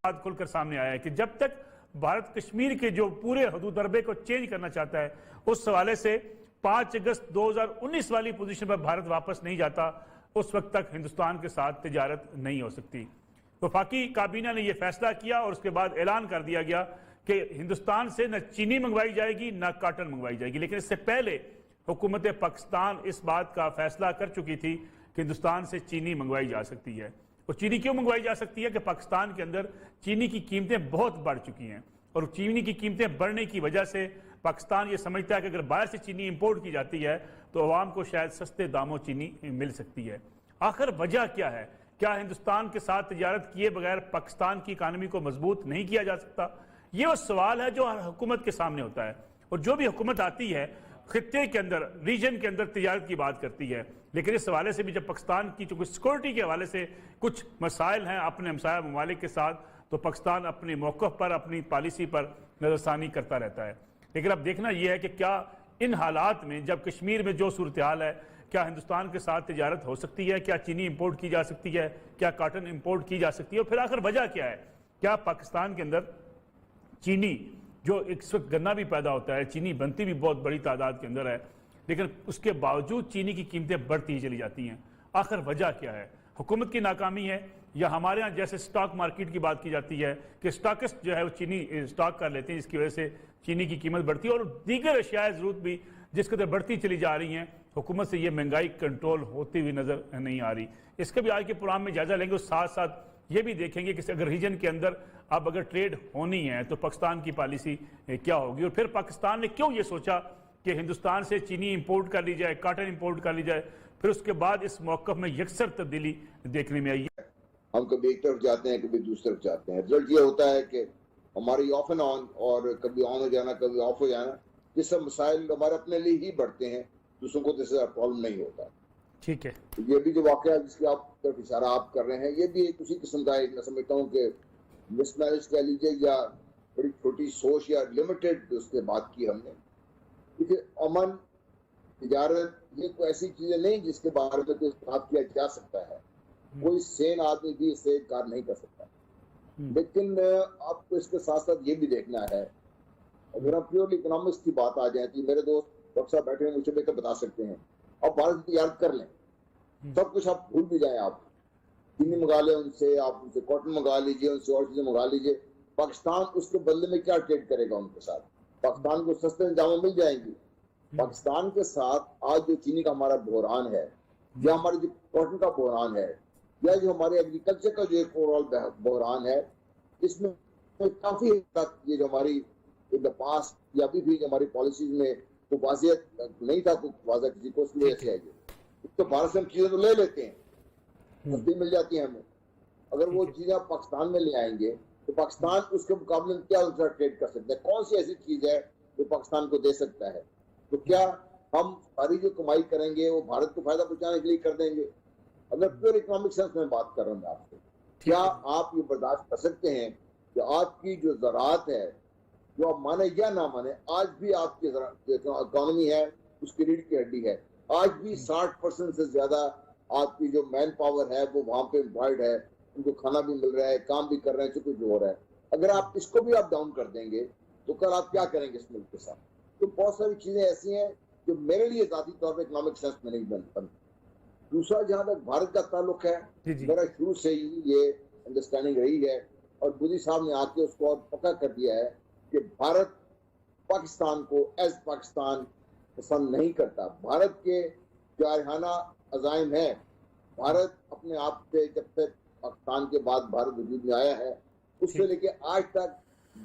बात खुलकर सामने आया है कि जब तक भारत कश्मीर के जो पूरे हदूद दरबे को चेंज करना चाहता है, उस हवाले से 5 अगस्त 2019 वाली पोजीशन पर भारत वापस नहीं जाता, उस वक्त तक हिंदुस्तान के साथ तिजारत नहीं हो सकती। वफाकी काबीना ने यह फैसला किया और उसके बाद ऐलान कर दिया गया कि हिंदुस्तान से न चीनी मंगवाई जाएगी न कॉटन मंगवाई जाएगी। लेकिन इससे पहले हुकूमत पाकिस्तान इस बात का फैसला कर चुकी थी कि हिंदुस्तान से चीनी मंगवाई जा सकती है। और चीनी क्यों मंगवाई जा सकती है कि पाकिस्तान के अंदर चीनी की कीमतें बहुत बढ़ चुकी हैं और चीनी की कीमतें बढ़ने की वजह से पाकिस्तान ये समझता है कि अगर बाहर से चीनी इंपोर्ट की जाती है तो अवाम को शायद सस्ते दामों चीनी मिल सकती है। आखिर वजह क्या है? क्या हिंदुस्तान के साथ तिजारत किए बगैर पाकिस्तान की इकानमी को मजबूत नहीं किया जा सकता? ये वो सवाल है जो हर हुकूमत के सामने होता है। और जो भी हुकूमत आती है खित्ते के अंदर, रीजन के अंदर तिजारत की बात करती है, लेकिन इस हवाले से भी जब पाकिस्तान की चूंकि सिक्योरिटी के हवाले से कुछ मसाइल हैं अपने हमसाया ममालिक के साथ, तो पाकिस्तान अपने मौक़िफ़ पर, अपनी पॉलिसी पर नज़रसानी करता रहता है। लेकिन अब देखना यह है कि क्या इन हालात में, जब कश्मीर में जो सूरत हाल है, क्या हिंदुस्तान के साथ तिजारत हो सकती है? क्या चीनी इंपोर्ट की जा सकती है? क्या कॉटन इंपोर्ट की जा सकती है? और फिर आखिर वजह क्या है? क्या पाकिस्तान के अंदर चीनी, जो इस वक्त गन्ना भी पैदा होता है, चीनी बनती भी बहुत बड़ी तादाद के अंदर है, लेकिन उसके बावजूद चीनी की कीमतें बढ़ती ही चली जाती हैं? आखिर वजह क्या है? हुकूमत की नाकामी है या हमारे यहाँ जैसे स्टॉक मार्केट की बात की जाती है कि स्टॉकिस्ट जो है वो चीनी स्टॉक कर लेते हैं, जिसकी वजह से चीनी की कीमत बढ़ती है और दीगर अशियाए ज़रूरत भी जिसके अंदर बढ़ती चली जा रही हैं, हुकूमत से ये महंगाई कंट्रोल होती हुई नज़र नहीं आ रही। इसका भी आज के प्रोग्राम में जायजा लेंगे और साथ साथ ये भी देखेंगे कि अगर रीजन के अंदर अब अगर ट्रेड होनी है तो पाकिस्तान की पॉलिसी क्या होगी, और फिर पाकिस्तान ने क्यों ये सोचा कि हिंदुस्तान से चीनी इंपोर्ट कर ली जाए, कॉटन इंपोर्ट कर ली जाए, फिर उसके बाद इस मौक़िफ़ में यकसर तब्दीली देखने में आई है। हम कभी एक तरफ जाते हैं, कभी दूसरी तरफ जाते हैं। रिजल्ट ये होता है कि हमारी ऑफ एंड ऑन, और कभी ऑन हो जाना कभी ऑफ हो जाना, ये सब मसाइल हमारे अपने लिए ही बढ़ते हैं, दूसरों को इससे प्रॉब्लम नहीं होता। ठीक है, तो ये भी जो वाकया जिसकी आप तरफ इशारा आप कर रहे हैं, ये भी एक उसी किस्म का, एक मैं समझता हूँ कि मिसमैनेज कह लीजिए या बड़ी छोटी सोच या लिमिटेड उसके बात की हमने। क्योंकि अमन, तिजारत, ये कोई ऐसी चीजें नहीं जिसके बारे में कोई बात किया जा सकता है। कोई सेन आदमी भी इससे इनकार नहीं कर सकता। लेकिन आपको इसके साथ साथ ये भी देखना है, अगर आप प्योरली इकोनॉमिक्स की बात आ जाए तो मेरे दोस्त डॉक्टर साहब बैठे हैं, मुझे बेहतर बता सकते हैं। आप भारत की याद कर लें, सब कुछ आप भूल भी जाएं, आप चीनी मंगा लें उनसे, आप उनसे कॉटन मंगा लीजिए, उनसे और चीजें मंगा लीजिए, पाकिस्तान उसके बदले में क्या ट्रेड करेगा उनके साथ? पाकिस्तान को सस्ते दामों मिल जाएंगी। पाकिस्तान के साथ आज जो चीनी का हमारा बहरान है, या हमारे जो कॉटन का बहरान है, या जो हमारे एग्रीकल्चर का जो एक ओवरऑल बहरान है, इसमें काफी हद तक ये जो हमारी इन द पास्ट या अभी भी जो हमारी पॉलिसीज में तो वाजियत नहीं था, तो वाजियत किसी को उसकी वजह से है। तो भारत से हम चीजें तो ले लेते हैं, सस्ती मिल जाती है हमें। अगर वो चीजें आप पाकिस्तान में ले आएंगे तो पाकिस्तान उसके मुकाबले में क्या उनसे ट्रेड कर सकता है? कौन सी ऐसी चीज है जो पाकिस्तान को दे सकता है? तो क्या हम सारी जो कमाई करेंगे वो भारत को फायदा पहुंचाने के लिए कर देंगे? अगर प्योर इकोनॉमिक सेंस में बात कर रहा हूँ आपसे, क्या आप ये बर्दाश्त कर सकते हैं कि आपकी जो ज़राअत है, जो आप माने या ना माने, आज भी आपकी इकोनॉमी है उसकी रीढ़ की हड्डी है। आज भी 60% से ज्यादा आपकी जो मैन पावर है वो वहां पे एम्प्लॉयड है, उनको खाना भी मिल रहा है, काम भी कर रहे हैं, सब कुछ हो रहा है। अगर आप इसको भी आप डाउन कर देंगे तो कल आप क्या करेंगे इस मुल्क के साथ? तो बहुत सारी चीजें ऐसी हैं जो मेरे लिए जाती तौर पर इकोनॉमिक सेंस में नहीं बनती। दूसरा, जहां तक भारत का ताल्लुक है, मेरा शुरू से ही ये अंडरस्टैंडिंग रही है और मोदी साहब ने आके उसको और पक्का कर दिया है कि भारत पाकिस्तान को एज पाकिस्तान पसंद नहीं करता। भारत के जारहाना अज़ाइम है, भारत अपने आप से जब से पाकिस्तान के बाद भारत वजूद में आया है उससे लेके आज तक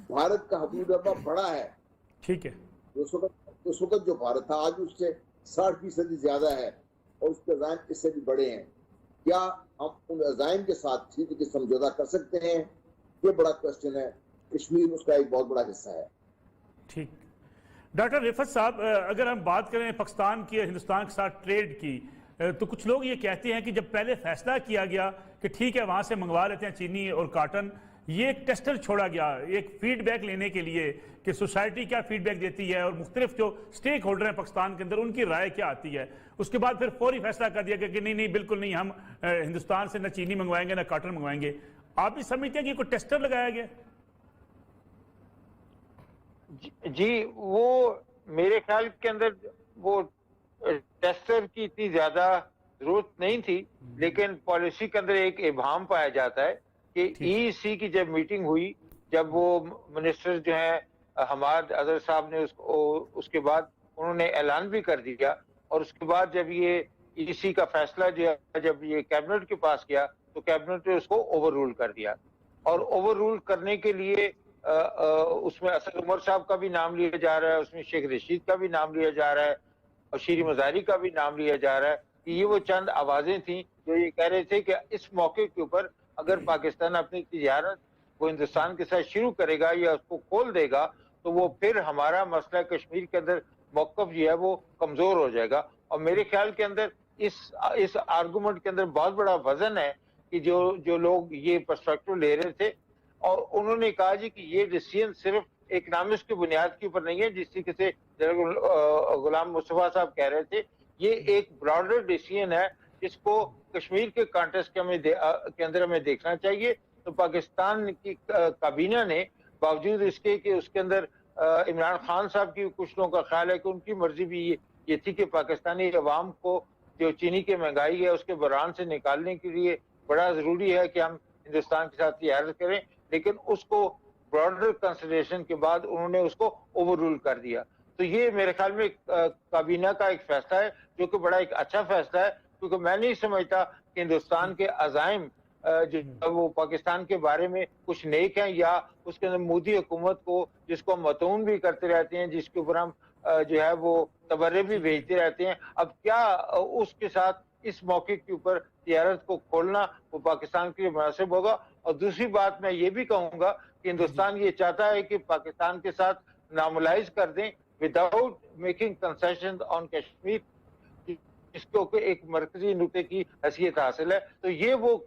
भारत का हदूद बढ़ा है। ठीक है, उस वक्त जो भारत था आज उससे 60% ज्यादा है और उसके अज़ाइम इससे भी बड़े हैं। क्या हम उन अज़ाइम के साथ सीधे के समझौता कर सकते हैं? ये बड़ा क्वेश्चन है। कश्मीर उसका एक बहुत बड़ा हिस्सा है। ठीक, डॉक्टर रिफत साहब, अगर हम बात करें पाकिस्तान की हिंदुस्तान के साथ ट्रेड की, तो कुछ लोग ये कहते हैं कि जब पहले फैसला किया गया कि ठीक है वहां से मंगवा लेते हैं चीनी और कॉटन, ये एक टेस्टर छोड़ा गया एक फीडबैक लेने के लिए कि सोसाइटी क्या फीडबैक देती है और मुख्तलिफ जो स्टेक होल्डर हैं पाकिस्तान के अंदर उनकी राय क्या आती है। उसके बाद फिर फौरी फैसला कर दिया गया कि नहीं नहीं बिल्कुल नहीं, हम हिंदुस्तान से न चीनी मंगवाएंगे न कॉटन मंगवाएंगे। आप भी समझते हैं कि कोई टेस्टर लगाया गया? जी, वो मेरे ख्याल के अंदर वो टेस्टर की इतनी ज्यादा जरूरत नहीं थी, लेकिन पॉलिसी के अंदर एक इबाम पाया जाता है कि ईसी की जब मीटिंग हुई, जब वो मिनिस्टर जो है हमाद अजहर साहब ने उसके बाद उन्होंने ऐलान भी कर दिया, और उसके बाद जब ये ईसी का फैसला जो है जब ये कैबिनेट के पास गया तो कैबिनेट ने उसको ओवर रूल कर दिया। और ओवर रूल करने के लिए उसमें असद उमर साहब का भी नाम लिया जा रहा है, उसमें शेख रशीद का भी नाम लिया जा रहा है, और शीरी मजारी का भी नाम लिया जा रहा है कि ये वो चंद आवाजें थी जो ये कह रहे थे कि इस मौके के ऊपर अगर पाकिस्तान अपनी तिजारत को हिंदुस्तान के साथ शुरू करेगा या उसको खोल देगा तो वो फिर हमारा मसला कश्मीर के अंदर मौकफ जो है वो कमजोर हो जाएगा। और मेरे ख्याल के अंदर इस आर्गुमेंट के अंदर बहुत बड़ा वजन है कि जो लोग ये पर्सपेक्टिव ले रहे थे, और उन्होंने कहा जी कि ये डिसीजन सिर्फ इकनॉमिक्स की बुनियाद के ऊपर नहीं है जिस तरीके से गुलाम मुस्तफा साहब कह रहे थे, ये एक ब्रॉडर डिसीजन है जिसको कश्मीर के कॉन्टेक्स्ट के अंदर हमें देखना चाहिए। तो पाकिस्तान की काबीना ने बावजूद इसके कि उसके अंदर इमरान खान साहब की कुछ लोगों का ख्याल है कि उनकी मर्जी भी ये थी कि पाकिस्तानी अवाम को जो चीनी की महंगाई है उसके बहरान से निकालने के लिए बड़ा जरूरी है कि हम हिंदुस्तान के साथ तिजारत करें, लेकिन उसको ब्रॉडर कंसिडरेशन के बाद उन्होंने उसको ओवर रूल कर दिया। तो ये मेरे ख्याल में काबीना का एक फैसला है जो कि बड़ा एक अच्छा फैसला है, क्योंकि मैं नहीं समझता कि हिंदुस्तान के अजाइम जो वो पाकिस्तान के बारे में कुछ नेक हैं, या उसके अंदर मोदी हुकूमत को जिसको हम मतून भी करते रहते हैं, जिसके ऊपर हम जो है वो तबर्रे भी भेजते रहते हैं, अब क्या उसके साथ इस मौके के ऊपर तिजारत को खोलना वो पाकिस्तान के लिए मुनासिब होगा। और दूसरी बात मैं ये भी कहूंगा कि हिंदुस्तान ये चाहता है कि पाकिस्तान के साथ नॉर्मलाइज कर दें without making concession on Kashmir, जिसको एक मरकजी नुक्ते की हैसियत हासिल है। तो ये वो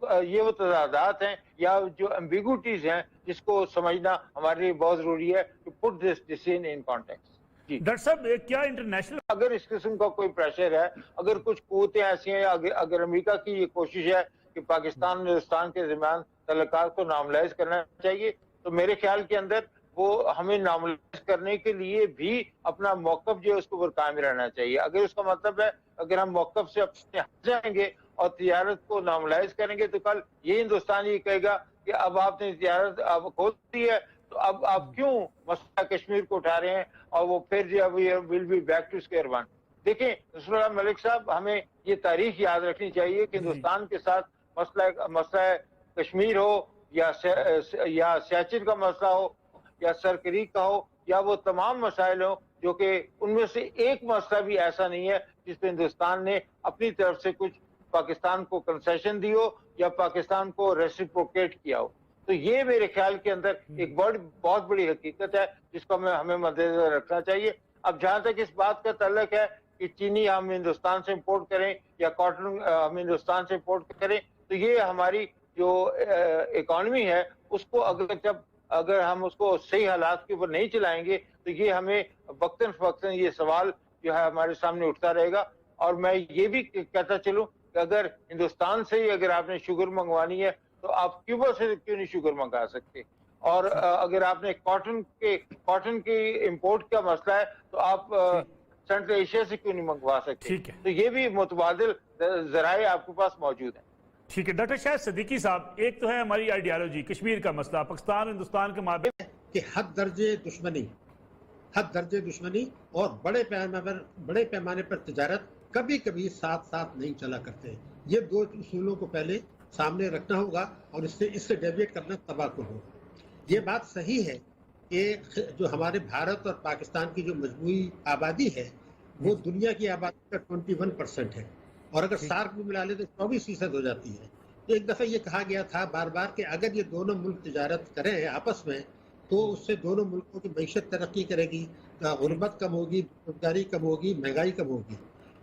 तजादात हैं या जो एम्बिगुइटीज हैं जिसको समझना हमारे लिए बहुत जरूरी है to put this decision in context. Doctor साहब, क्या इंटरनेशनल अगर इस किस्म का कोई प्रेशर है, अगर कुछ कुव्वतें ऐसी हैं, अगर अमेरिका की ये कोशिश है कि पाकिस्तान और हिंदुस्तान के दरमियान तल्लुकात को नॉर्मलाइज करना चाहिए, तो मेरे ख्याल के अंदर वो हमें नॉर्मलाइज करने के लिए भी अपना मौकफ जो है उसके ऊपर कायम रहना चाहिए। अगर उसका मतलब है अगर हम मौकफ से अपने हट जाएंगे और तिजारत को नॉर्मलाइज करेंगे तो कल ये हिंदुस्तान ये कहेगा कि अब आपने तिजारत अब खोल दी है तो अब आप क्यों मसला कश्मीर को उठा रहे हैं, और वो फिर जो will be back to square one. देखें नसरुल्लाह मलिक साहब, हमें ये तारीख याद रखनी चाहिए कि हिंदुस्तान के साथ मसला कश्मीर हो या सियाचिन का मसला हो या सरकरी का हो या वो तमाम मसाइल हो, जो कि उनमें से एक मसला भी ऐसा नहीं है जिसमें हिंदुस्तान ने अपनी तरफ से कुछ पाकिस्तान को कंसेशन दी हो या पाकिस्तान को रेसिप्रोकेट किया हो। तो ये मेरे ख्याल के अंदर एक बहुत बड़ी हकीकत है जिसको हमें मद्देनजर रखना चाहिए। अब जहां तक इस बात का ताल्लुक है कि चीनी हम हिंदुस्तान से इम्पोर्ट करें या कॉटन हम हिंदुस्तान से इम्पोर्ट करें, तो ये हमारी जो इकॉनमी है उसको अगर हम उसको सही हालात के ऊपर नहीं चलाएंगे तो ये हमें वक्तन फक्तन ये सवाल जो है हमारे सामने उठता रहेगा। और मैं ये भी कहता चलूं कि अगर हिंदुस्तान से ही अगर आपने शुगर मंगवानी है तो आप क्यूबा से क्यों नहीं शुगर मंगा सकते, और अगर आपने कॉटन की इंपोर्ट का मसला है तो आप सेंट्रल एशिया से क्यों नहीं मंगवा सकते। तो ये भी मुतबादिल जराए आपके पास मौजूद है। ठीक है डॉक्टर शाहिद सिद्दीकी साहब, एक तो है हमारी आइडियोलॉजी कश्मीर का मसला, पाकिस्तान हिंदुस्तान के माबेन कि हद दर्जे दुश्मनी और बड़े पैमाने पर तिजारत कभी कभी साथ साथ नहीं चला करते। ये दो उसूलों को पहले सामने रखना होगा और इससे डेविएट करना तबाकुल होगा। ये बात सही है कि जो हमारे भारत और पाकिस्तान की जो मजमूई आबादी है वो दुनिया की आबादी का 21% है, और अगर सार्क में मिला ले तो 24% हो जाती है। तो एक दफा ये कहा गया था बार बार कि अगर ये दोनों मुल्क तिजारत करें आपस में तो उससे दोनों मुल्कों की मईशत तरक्की करेगी, गुर्बत कम होगी, बेरोजगारी कम होगी, महंगाई कम होगी।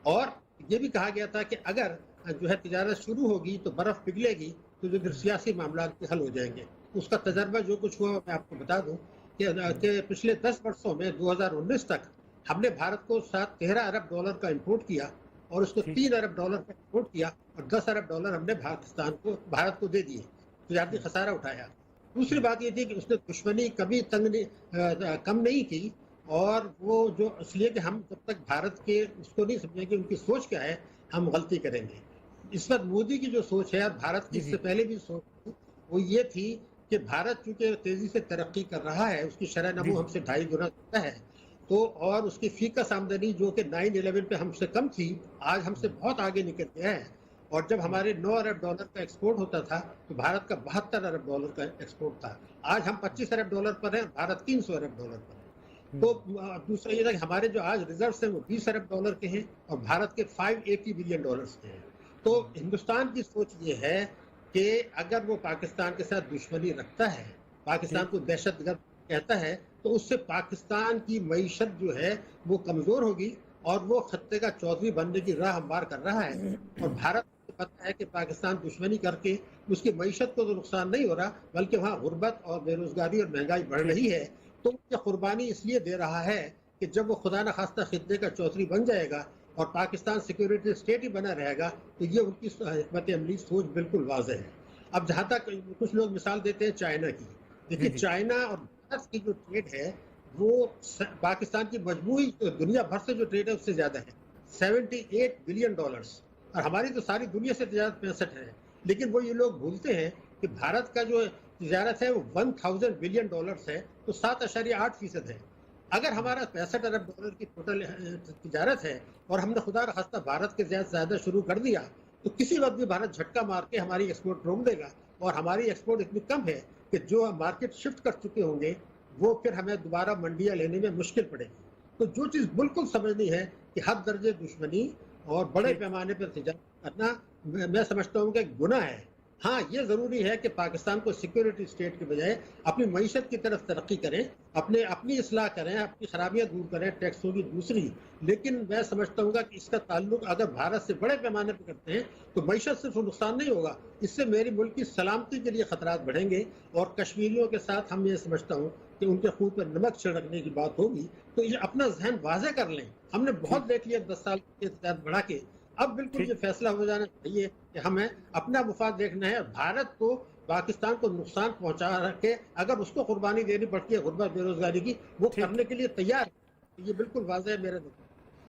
और ये भी कहा गया था कि अगर जो है तिजारत शुरू होगी तो बर्फ पिघलेगी तो जो सियासी मामला हल हो जाएंगे। उसका तजर्बा जो कुछ हुआ मैं आपको बता दूं कि पिछले 10 वर्षों में 2019 तक हमने भारत को साथ $13 अरब का इम्पोर्ट किया और उसको $3 अरब का इम्पोर्ट किया और $10 अरब हमने भारत को दे दिए। तजारती खसारा उठाया। दूसरी बात ये थी कि उसने दुश्मनी कभी कम नहीं की, और वो जो इसलिए कि हम जब तक भारत के उसको नहीं समझेंगे उनकी सोच क्या है, हम गलती करेंगे। इस वक्त मोदी की जो सोच है, भारत की इससे पहले भी सोच थी, वो ये थी कि भारत चूंकि तेजी से तरक्की कर रहा है, उसकी शरह नमू हमसे 2.5 गुना ज्यादा है, तो और उसकी फीकस आमदनी जो कि 9/11 पे हमसे कम थी, आज हमसे बहुत आगे निकल गया है। और जब हमारे 9 अरब डॉलर का एक्सपोर्ट होता था तो भारत का 72 अरब डॉलर का एक्सपोर्ट था। आज हम 25 अरब डॉलर पर है, भारत 300 अरब डॉलर पर है। तो दूसरा ये था कि हमारे जो आज रिजर्व्स हैं वो 20 अरब डॉलर के हैं और भारत के 580 बिलियन डॉलर्स के हैं। तो हिंदुस्तान की सोच ये है कि अगर वो पाकिस्तान के साथ दुश्मनी रखता है, पाकिस्तान को दहशतगर्द कहता है, तो उससे पाकिस्तान की मईशत जो है वो कमजोर होगी और वो खत्ते का चौधरी बनने की राह हमवार कर रहा है। और भारत को पता है कि पाकिस्तान दुश्मनी करके उसकी मईशत को तो नुकसान नहीं हो रहा, बल्कि वहाँ गुर्बत और बेरोजगारी और महंगाई बढ़ रही है। तो ये कुर्बानी इसलिए दे रहा है कि जब वो खुदा न खास्ता खित्ते का चौधरी बन जाएगा और पाकिस्तान सिक्योरिटी स्टेट ही बना रहेगा, तो ये उनकी हिकमत अमली सोच बिल्कुल वाज़ेह है। अब जहाँ तक कुछ लोग मिसाल देते हैं चाइना की, देखिए चाइना और भारत की जो ट्रेड है वो पाकिस्तान की मजमूई दुनिया भर से जो ट्रेड है उससे ज्यादा है, 78 बिलियन डॉलर्स, और हमारी तो सारी दुनिया से तजारत 65 है। लेकिन वो ये लोग भूलते हैं कि भारत का जो तजारत है वो 1000 बिलियन डॉलर्स है, तो 7.8% है। अगर हमारा 65 अरब डॉलर की टोटल तजारत है और हमने खुदा न खास्ता भारत के ज्यादा शुरू कर दिया, तो किसी वक्त भी भारत झटका मार के हमारी एक्सपोर्ट रोक देगा। और हमारी एक्सपोर्ट इतनी कम है कि जो मार्केट शिफ्ट कर चुके होंगे वो फिर हमें दोबारा मंडियां लेने में मुश्किल पड़ेगी। तो जो चीज़ बिल्कुल समझनी है कि हद दर्जे दुश्मनी और बड़े पैमाने पर तजारत करना मैं समझता हूँ कि गुनाह है। हाँ, ये जरूरी है कि पाकिस्तान को सिक्योरिटी स्टेट के बजाय अपनी मईशत की तरफ तरक्की करें, अपनी इसलाह करें, अपनी खराबियां दूर करें, टैक्सों की दूसरी। लेकिन मैं समझता हूँ कि इसका ताल्लुक अगर भारत से बड़े पैमाने पर करते हैं तो मईशत सिर्फ नुकसान नहीं होगा, इससे मेरी मुल्क की सलामती के लिए खतरात बढ़ेंगे। और कश्मीरियों के साथ हम ये समझता हूँ कि उनके खून पर नमक छिड़कने की बात होगी। तो ये अपना जहन वाज़ेह कर लें। हमने बहुत देख लिया 10 साल के तहत बढ़ा के, अब बिल्कुल ये फैसला हो जाना चाहिए कि हमें अपना मुफाद देखना है। भारत को पाकिस्तान को नुकसान पहुंचा के अगर उसको कुर्बानी देनी पड़ती है गुर्बत बेरोजगारी की, वो करने के लिए तैयार है। ये बिल्कुल वाज़ेह है मेरे नजर।